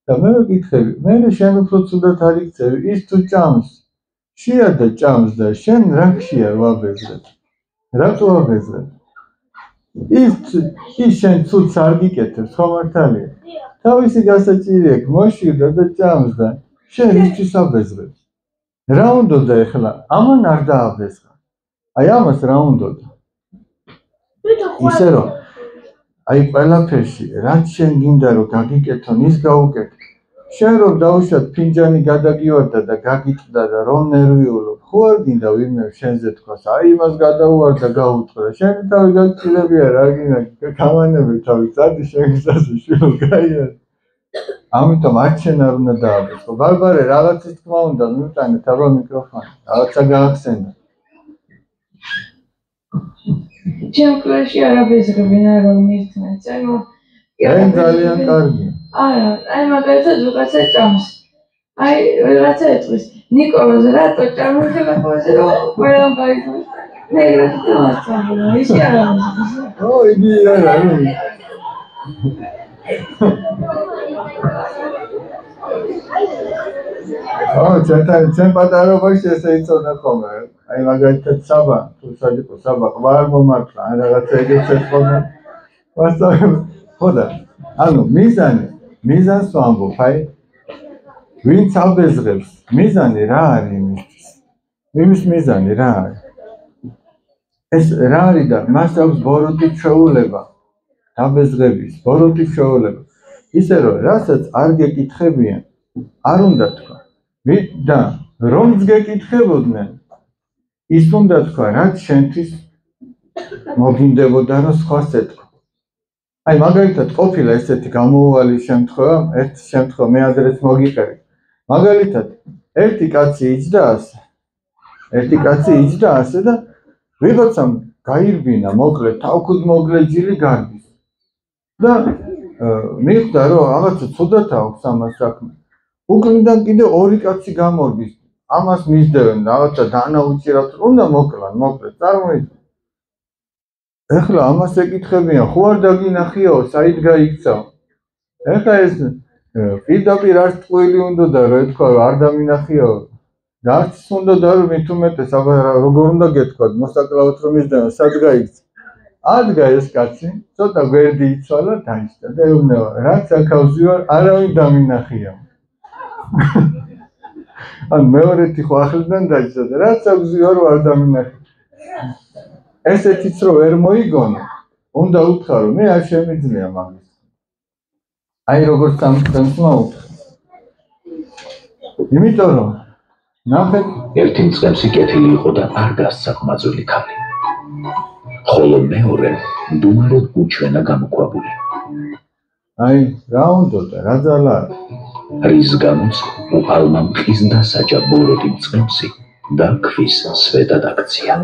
[SPEAKER 1] და მე ვეკითხები, მე შენ უფრო ცუდად არ იქცევი, ის თუ ჭამს. შია და ჭამს და შენ რა გშია ვაბეზრებ? რატო ვაბეზრებ? ის შენ ცუდს არ გიკეთებს, ხო მართალია? თავისი გასაჭირი აქვს, მოშივდა და ჭამს და შენ ისთვის აბეზრებ. რა უნდოდა ეხლა? ამან არ დააბეზრა. აი ამას რა უნდოდა? ისე რომ აი ყველაფერში რაც შენ გინდა რომ გაგიკეთონ ის გაუკეთო. შენ რომ დაუშვათ ფინჯანი გადაგივარდა და გაგიტყდა და რომ ნერვიულობ, ხო არ გინდა ვინმე შენზე თქვას, აი იმას გადაუვარდა გაუტყდა. შენ თავი გაგჭირებია რა გინდა გამანები თავი წადი შენ გზაზე შვილო გაიარ. ამიტომ არც შენ არ უნდა დააბეზრო. ბარბარე რაღაცის თქმა უნდა მივტანეთ აბა მიკროფონი. რაღაცა გაახსენდა.
[SPEAKER 2] ჩემ კლასში არ აბეზრებენ არავინ ერთმანეთს.
[SPEAKER 1] აი ძალიან კარგი.
[SPEAKER 2] არა, აი მაგალითად ვიღაცა ჭამს. აი ვიღაცა ეტყვის, ნიკოლოზ რატო ჭამს ხელაფონზე რომ ყველამ გაიგოს. მე რა დავასწავლო, ისე არ არის.
[SPEAKER 1] ო იგი არა. ჩემ პატარობაში ესე იცოდა ხოლმე. აი მაგალითად საბა, თუ სად იყო საბა, ყბარ მომართლა, ან რაღაცა ეგეც ეცხოვნა. ხოდა, ანუ მიზანს ვამბობ, აი ვინც აბეზღებს, მიზანი რა არის იმისთვის? იმის მიზანი რა არის? ეს რა არის და მას აქვს ბოროტი ჩვეულება, დაბეზღების, ბოროტი ჩვეულება. ისე რომ რასაც არ გეკითხებიან, არ უნდა თქვა. და რომც გეკითხებოდნენ, ის უნდა თქვა, რაც შენთვის მოგინდებოდა რომ სხვას ეთქვა. აი მაგალითად ყოფილა ესეთი გამოუვალი შემთხვევა, ერთი შემთხვევა მე ადრეც მოგიყევი. მაგალითად ერთი კაცი იჯდა ასე და ვიღაცამ გაირბინა მოკლე თავქუდ მოკლე ჯილი გარბის. და მიხვდა რომ რაღაცა ცუდად აქვს ამას საქმე. უკნიდან კიდე ორი კაცი გამორბის. ამას მისდევენ რაღაცა დანაუჭირად უნდა მოკლან, წარმოიდგინე. ეხლა ამას ეკითხებიან, ხო არ დაგინახიაო, საით გაიქცაო? ეხლა ეს პირდაპირ არც ტყუილი უნდოდა რომ ეთქვა არ დამინახიაო. და არც უნდოდა რომ მით უმეტეს აბა როგორ უნდა გეთქვათ, მოსაკლავად რომ მისდევენ, სად გაიქცა? ადგა ეს კაცი, ცოტა გვერდი იცვალა, დაიჭდა და ეუბნება, რაც აქავს ვარ, არავინ დამინახიაო. ან მეორეთი ხო ახლიდან დაიჭდა და რაც აქვს ვარ, არ დამინახია. ესეთიც რო ვერ მოიგონო, უნდა უთხრა რომ მე არ შემიძლია მაგის. აი როგორც სამწყემსმა უთხრა. იმიტომ რომ ნახეთ
[SPEAKER 3] ერთი მწყემსი კეთილი იყო და არ გასცა ყმაწვილი ქალი. ხოლო მეორე დუმაროდ უჩვენა გამოქვაბული.
[SPEAKER 1] აი რა უნდოდა რა ძალა
[SPEAKER 3] რის გამოც უპალმა მყის დასაჯა ბოროტი მწყემსი და ქვის სვეტად აქცია.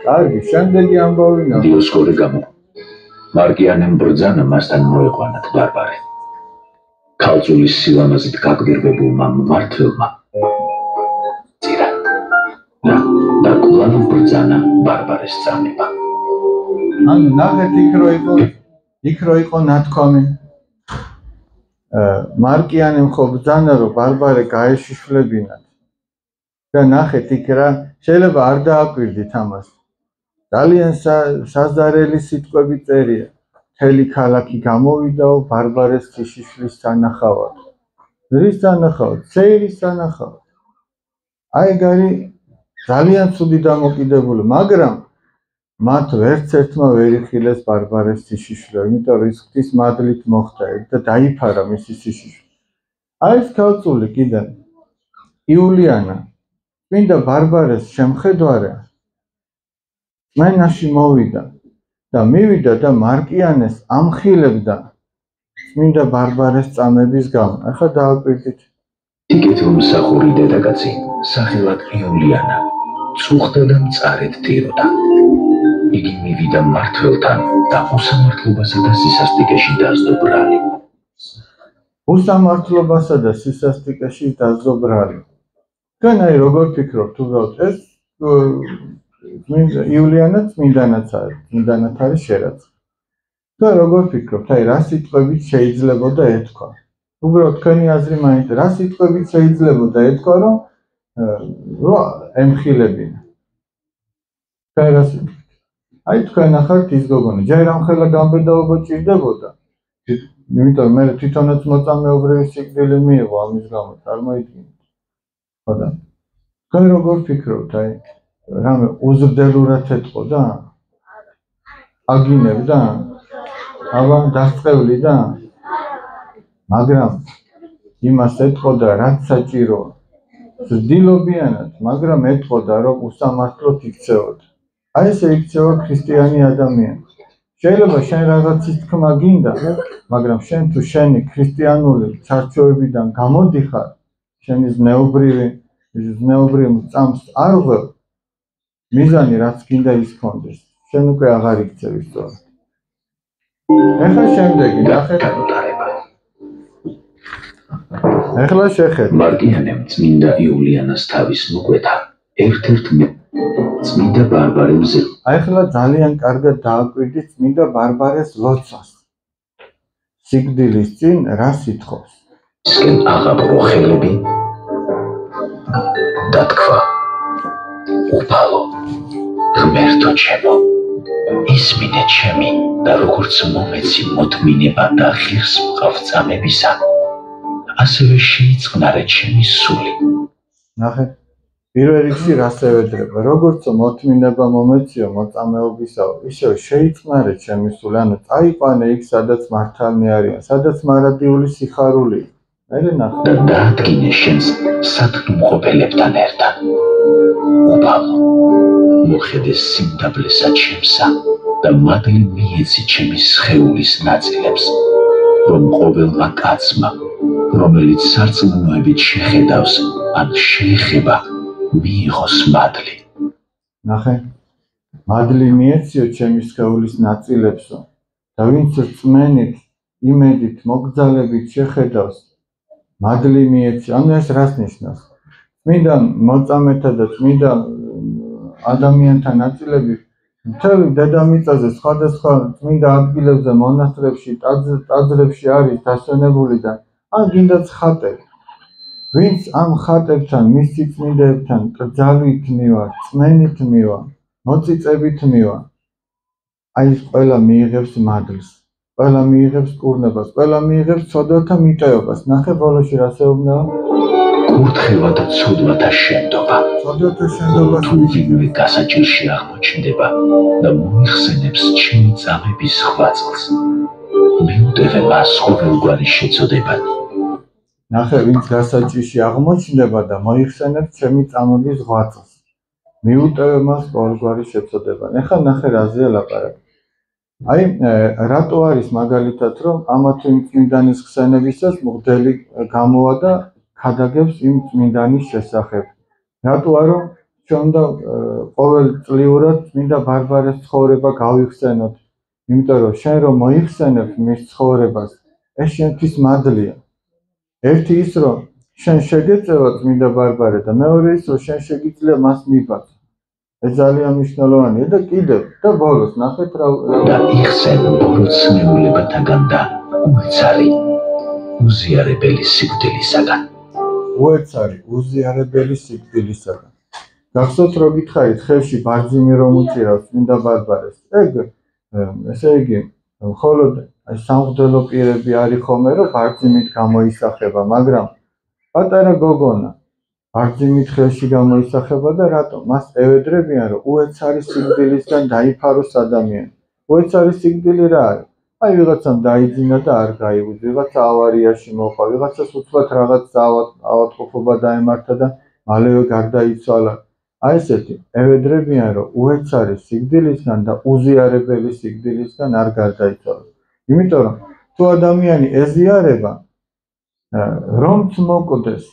[SPEAKER 1] კარგი შემდეგი ამბავი ნახე.
[SPEAKER 3] დიოსკორე გამო მარკიანემ ბრძანა მასთან მოეყვანათ ბარბარე. ქალწულის სილამაზით გაგგერბებულმა მმართველმა წირა და კვლავ ბრძანა ბარბარეს წამება.
[SPEAKER 1] ანუ ნახეთ იქ რო იყო ნათქვამი მარკიანემ ხო ბრძანა რომ ბარბარე გაეშიშვლებინათ და ნახეთ იქ რა შეიძლება არ დააკვირდით ამას ძალიან საზარელი სიტყვები წერია მთელი ქალაქი გამოვიდაო ბარბარეს შიშვლის სანახავად რის სანახავად ცეილის სანახავად აი გარი ძალიან ცუდი დამოკიდებული მაგრამ მათ ვერცერთმა ვერ იხილეს ბარბარეს შიშვლა იმიტომ რომ ის ღვთის მადლით მოხდა და დაიფარა მისი შიშვლა აი ეს ქალწული კიდე იულიანა წმინდა ბარბარეს შემხედვარე მენაში მოვიდა და მივიდა და მარკიანეს ამხილებდა წმინდა ბარბარეს წამების გამო. ახლა დააკვირდით.
[SPEAKER 3] იგეთ მომსახური დედაკაცი, სახელად იულიანა, წუხდა და მწარედ ტიროდა. იგი მივიდა მმართველთან და უსამართლობასა და სისასტიკეში დასდო ბრალი.
[SPEAKER 1] უსამართლობასა და სისასტიკეში დასდო ბრალი. თქვენ აი როგორ ფიქრობთ უბრალოდ ეს იულიანა წმინდანაც არის შერაც. თქვენ როგორ ფიქრობთ, აი რა სიტყვებით შეიძლებოდა ეთქვა? უბრალოდ თქვენი აზრი მაინტერესებს, რა სიტყვებით შეიძლებოდა ეთქვა, რომ ემხილებინა? თქვენ რა სიტყვით? აი თქვენ ახალ ის გოგონა, ჯერ ამხელა გამბედაობა ჭირდებოდა. იმიტომ რომ მე თვითონაც მოწამეობრივი სიკვდილი მიიღო ამის გამო, წარმოიდგინეთ. ხოდა? თქვენ როგორ ფიქრობთ, აი რამე უზრდელურად ეთყოდა? აგინებდა? აბა დასწევლიდა? მაგრამ იმას ეთყოდა, რაც საჭიროა. ზრდილობიანად, მაგრამ ეთყოდა, რომ უსამართლოდ იქცეოდა. აი ესე იქცევა ქრისტიანი ადამიანი. შეიძლება შენ რაღაცის თქმა გინდა, მაგრამ შენ თუ შენი ქრისტიანული ჩარჩოებიდან გამოდიხარ, შენი ზნეობრივ წამს არ ღვევ, მიზანი რაც გინდა ის გქონდეს, შენ უკვე აღარ იქცევი სწორად. ეხლა შემდეგი ნახეთ. ეხლა შეხედე.
[SPEAKER 3] მარკიანემ წმინდა იულიანას თავის მოკვეთა ერთ-ერთ წმინდა ბარბარემზე.
[SPEAKER 1] აი ახლა ძალიან კარგად დააკვირდით წმინდა ბარბარეს ლოცვას. სიკვდილის წინ რა სიტყვავს?
[SPEAKER 3] ისკენ აღაბრო ხელები და თქვა უფალო ღმერთო ჩემო ისმინე ჩემი და როგორც მომეცი მოთმინება და ღირს მყავს წამებისა ასევე შეიწყნარე ჩემი სული.
[SPEAKER 1] ნახეთ პირველ რიგში რას ევედრება როგორც მოთმინება მომეციო მოწამეობისაო ისევ შეიწყნარე ჩემი სული ანუ წაიყვანე იქ სადაც მართალნი არიან სადაც მარადიული სიხარულია მე ნახე
[SPEAKER 3] და დაადგინე შენს სათნუმყოფელებთან ერთად უფალო მოხედე სიმდაბლესა ჩემსა და მადლი მიეცი ჩემი სხეულის ნაწილებს რომ ყოველმა კაცმა რომელიც სარწმუნოებით შეხედავს ან შეეხება მიიღოს მადლი.
[SPEAKER 1] ნახე, მადლი მიეციო ჩემი სხეულის ნაწილებსო და ვინც რწმენით, იმედით, მოგრძალებით შეხედავს, მადლი მიეციო. ანუ ეს რას ნიშნავს? წმინდა მოწამეთა და წმინდა ადამიანთა ნაწილები მთელი დედამიწაზე სხვადასხვა წმინდა ადგილებზე, მონასტრებში, ტაძრებში არის დასვენებული და ან გინდაც ხატები. ვინც ამ ხატებთან, მისი წმინდებთან კრძალვით მივა, წმენით მივა, მოწიწებით მივა, აი ეს ყველა მიიღებს მადლს, ყველა მიიღებს კურნებას, ყველა მიიღებს ცოდვათა მიტევებას. ნახე ბოლოში რა შეუბნება?
[SPEAKER 3] კურთხევა და ცოდვათა შემდობა. თუ ვინმე გასაჭირში აღმოჩნდება და მოიხსენებს ჩემი წამების ხვაწლს, მიუტევე მას ყოველგვარი შეწოდებანი.
[SPEAKER 1] ნახე, ვინც გასაჭირში აღმოჩნდება და მოიხსენებს ჩემი წამების ხვაწლს, მიუტევე მას ყოველგვარი შეწოდებანი. ეხლა ნახე რაზეა ლაპარაკი. აი, რატო არის მაგალითად, რომ ამა თუ იმ წმინდანის ხსენებისას მღვდელი გამოვა და ქადაგებს იმ წმინდანის შესახებ. რატო არა ჩვენ და ყოველწლიურად წმინდა ბარბარეს ცხოვრება გავიხსენოთ, იმიტომ რომ შენ რომ მოიხსენებ მის ცხოვრებას, ეს შენთვის მადლია. ერთი ის რომ შენ შეგეწევა წმინდა ბარბარე და მეორე ის რომ შენ შეგიძლია მას მიბაძო. ეს ძალიან მნიშვნელოვანია და კიდევ და ბოლოს ნახეთ რა
[SPEAKER 3] და იხსენ ბოროტსმეულებათაგან და უეცარი უზიარებელი სიკვდილისაგან.
[SPEAKER 1] უეცარი უზიარებელი სიკვდილისაგან. გახსოვთ რომ გითხარით ხელში ბარძიმი რომ უჭირავს წმინდა ბარბარეს. ეგ ესე იგი მხოლოდ სამღვდელო პირები არის ხოლმე რომ ბარძიმით გამოისახება, მაგრამ პატარა გოგონა ბარძიმით ხელში გამოისახება და რატომ? მას ევედრებიან რომ უეცარი სიკვდილისგან დაიფაროს ადამიანი. უეცარი სიკვდილი რა არის? აი ვიღაცამ დაიძინა და არ გაიღვიძა, ვიღაცა ავარიაში მოყვა, ვიღაცას უცბად რაღაც ავადმყოფობა დაემართა და მალევე გარდაიცვალა. აი ესეთი ევედრებიან რომ უეცარი სიკვდილისგან და უზიარებელი სიკვდილისგან არ გარდაიცვალოს. იმიტომ რომ თუ ადამიანი ეზიარება რომც მოკვდეს,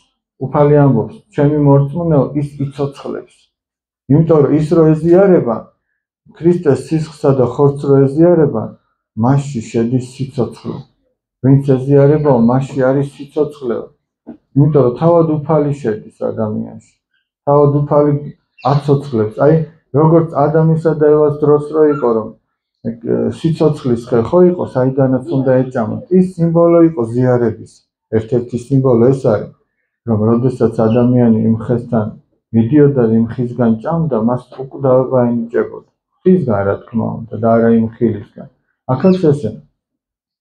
[SPEAKER 1] უფალი ამბობს, ჩემი მორწმუნეო, ის იცოცხლებს. იმიტომ რომ ის რო ეზიარება, ქრისტეს სისხლსა და ხორცს რო ეზიარება, მასში შედის სიცოცხლე. ვინც ეზიარებაო, მასში არის სიცოცხლე. იმიტომ რომ თავად უფალი შედის ადამიანში. თავად უფალი აცოცხლებს. აი, როგორც ადამისა და ევას დროს რო იყო, რომ სიცოცხლის ხე ხო იყო, საიდანაც უნდა ეჭამოთ. ის სიმბოლო იყო ზიარების. ერთ-ერთი სიმბოლო ეს არის, რომ როდესაც ადამიანი იმ ხესთან მიდიოდა და იმ ხისგან ჭამდა, მას უკვდავება ენიჭებოდა. ხისგან რა თქმა უნდა და არა იმ ხილისგან. აქაც ესე.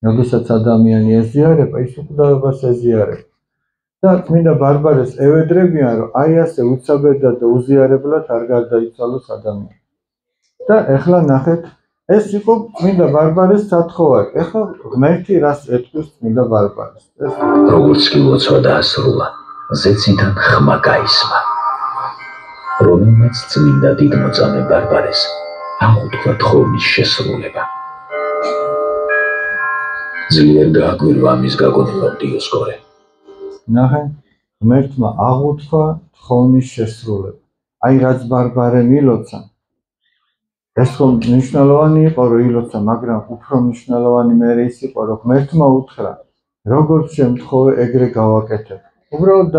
[SPEAKER 1] როდესაც ადამიანი ეზიარება, ის უკვდავებას ეზიარება. და წმინდა ბარბარეს ევედრებიან, რომ აი ასე უცაბედად და უზიარებლად არ გარდაიცვალოს ადამიანი. და ეხლა ნახეთ, ეს იყო წმინდა ბარბარეს სათხოვარი. ეხლა ღმერთი რას ეთქვის წმინდა ბარბარეს?
[SPEAKER 3] როგორც კი ლოცვა დაასრულა, ზეციდან ხმა გაისმა, რომელმაც წმინდა დიდმოწამე ბარბარეს აღუთქვა თხოვნის შესრულება. ძლიერ დააგვირვა ამის გაგონება დიოსკორე.
[SPEAKER 1] ნახე, ღმერთმა აღუთქვა თხოვნის შესრულება. აი რაც ბარბარე მილოცა, ეს რომ მნიშვნელოვანი იყო რომ ილოცა, მაგრამ უფრო მნიშვნელოვანი მე ის იყო რომ ღმერთმა უთხრა, როგორც შემთხოვე ეგრე გავაკეთებ. უბრალოდ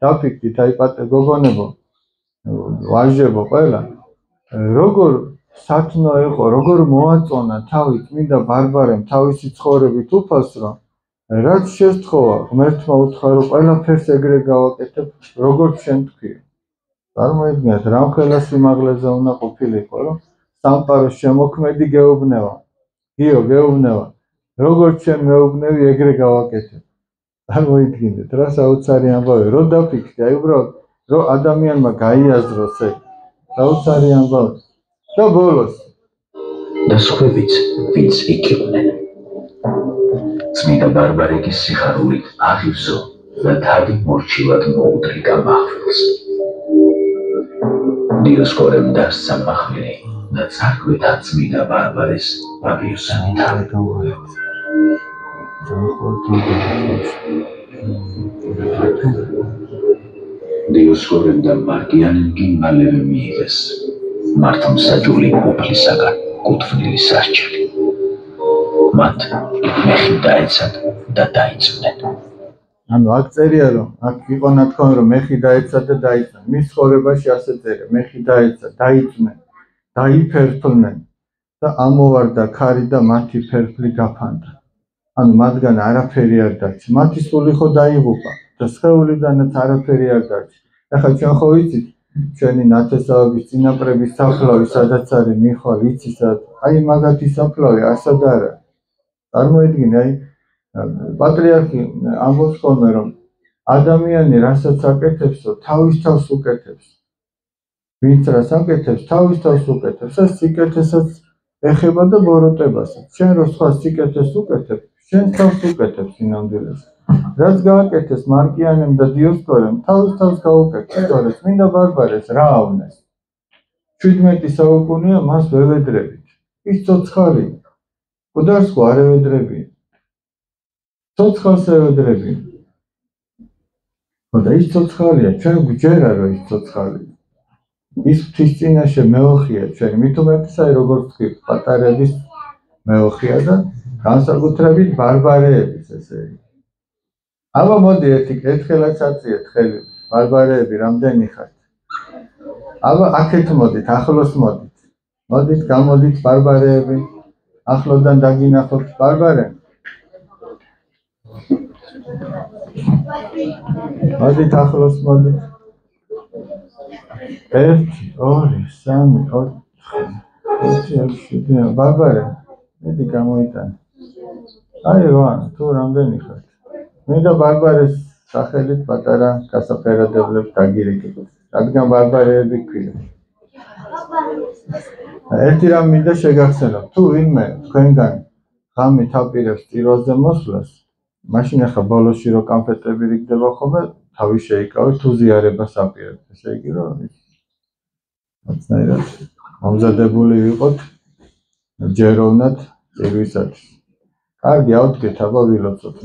[SPEAKER 1] დაფიქრდით, აი გოგონებო, ვაჟებო ყველა, როგორ სათნო იყო, როგორ მოაწონა თავი წმინდა ბარბარემ თავისი ცხოვრებით უფალს, რომ რაც შესთხოვა, ღმერთმა უთხრა რომ ყველაფერს ეგრე გავაკეთებ, როგორც შენ თქვი. წარმოიდგინეთ, რამხელა სიმაღლეზე უნდა ყოფილიყო, რომ სამყაროს შემოქმედი გეუბნება, გიო გეუბნება, როგორც შენ მეუბნევი, ეგრე გავაკეთებ. წარმოიდგინეთ, რა საოცარი ამბავი, რო დაფიქრდი, აი უბრალოდ, რომ ადამიანმა გაიაზროს ეგ, საოცარი ამბავი. და ბოლოს
[SPEAKER 3] და სხვებიც, ვინც იქ იყვნენ. წმინდა ბარბარეგის სიხარულით აღივზო და თავი მორჩილად მოუდრიდა მახვილს. დიოსკორემ დასცა მახვილი და წარკვეთა წმინდა ბარბარეს პაპიუსანი თავი. დიოსკორემ და მარკიანემ კი მალევე მიიღეს მართლმსაჯული უფლისაგან კუთვნილი სასჯელი. მათ მეხი დაეცათ და დაიწვნენ.
[SPEAKER 1] ანუ აქ წერია რომ აქ იყო ნათქვამი რომ მეხი დაეცათ და დაიწვნენ. მის ცხოვრებაში ასე წერია, მეხი დაეცათ, დაიწვნენ, დაიფერფლნენ და ამოვარდა ქარი და მათი ფერფლი გაფანდა. ანუ მათგან არაფერი არ დარჩა. მათი სული ხო დაიღუპა და სხეულიდანაც არაფერი არ დარჩა. ახლა ჩვენ ხო ვიცით ჩვენი ნათესავების წინაპრების საფლავი სადაც არის მიხვალ იცი სადაც. აი მაგათი საფლავი არსად არა. წარმოიდგინე, აი პატრიარქი ამბობს ხოლმე რომ ადამიანი რასაც აკეთებსო, თავის თავს უკეთებს. ვინც რას აკეთებს, თავის თავს უკეთებს, ეს სიკეთესაც ეხება და ბოროტებასაც. შენ რო სხვა სიკეთეს უკეთებ, შენ თავს უკეთებს სინამდვილეს. რაც გააკეთეს მარკიანემ და დიოსკორემ, თავის თავს გაუკეთეს, თორე წმინდა ბარბარეს რა ავნეს. 17 საუკუნეა მას ვევედრებით. ის ცოცხალი. მკვდარს ხო არ ევედრებიან. ცოცხალს ევედრებიან. და ის ცოცხალია, ჩვენ გვჯერა რომ ის ცოცხალია. ის ღვთის წინაშე მეოხია ჩვენ, მით უმეტესად როგორც თქვი, პატარების მეოხია და განსაკუთრებით ბარბარეების ესე იგი. აბა მოდი ერთხელაც აწიეთ ხელი, ბარბარეები რამდენი ხართ? აბა აქეთ მოდით, ახლოს მოდით. მოდით, გამოდით ბარბარეები. ახლოდან დაგინახოთ ბარბარე. მოდით ახლოს მოდით. 1 2 3 4 5 ბარბარე. მიდი გამოიტანე. აი რა, თუ რამდენი ხართ? მინდა ბარბარეს სახელით პატარა გასაფერადებლებს დაგირეკებოთ. რადგან ბარბარეები ქვია. ერთი რამ მინდა შეგახსენოთ, თუ ვინმე თქვენგან ღამით აპირებს ტირვაზე მოსვლას, მაშინ ახლა ბოლოსში რო კანფეტები რიგდება ხოლმე, თავი შეიკავეთ, თუ ზიარებას აპირებთ. ესე იგი რომ რაღაცნაირად მომზადებული ვიყოთ ჯეროვნად ტირვისათვის. კარგი, ავდგეთ, აბა ვილოცოთ.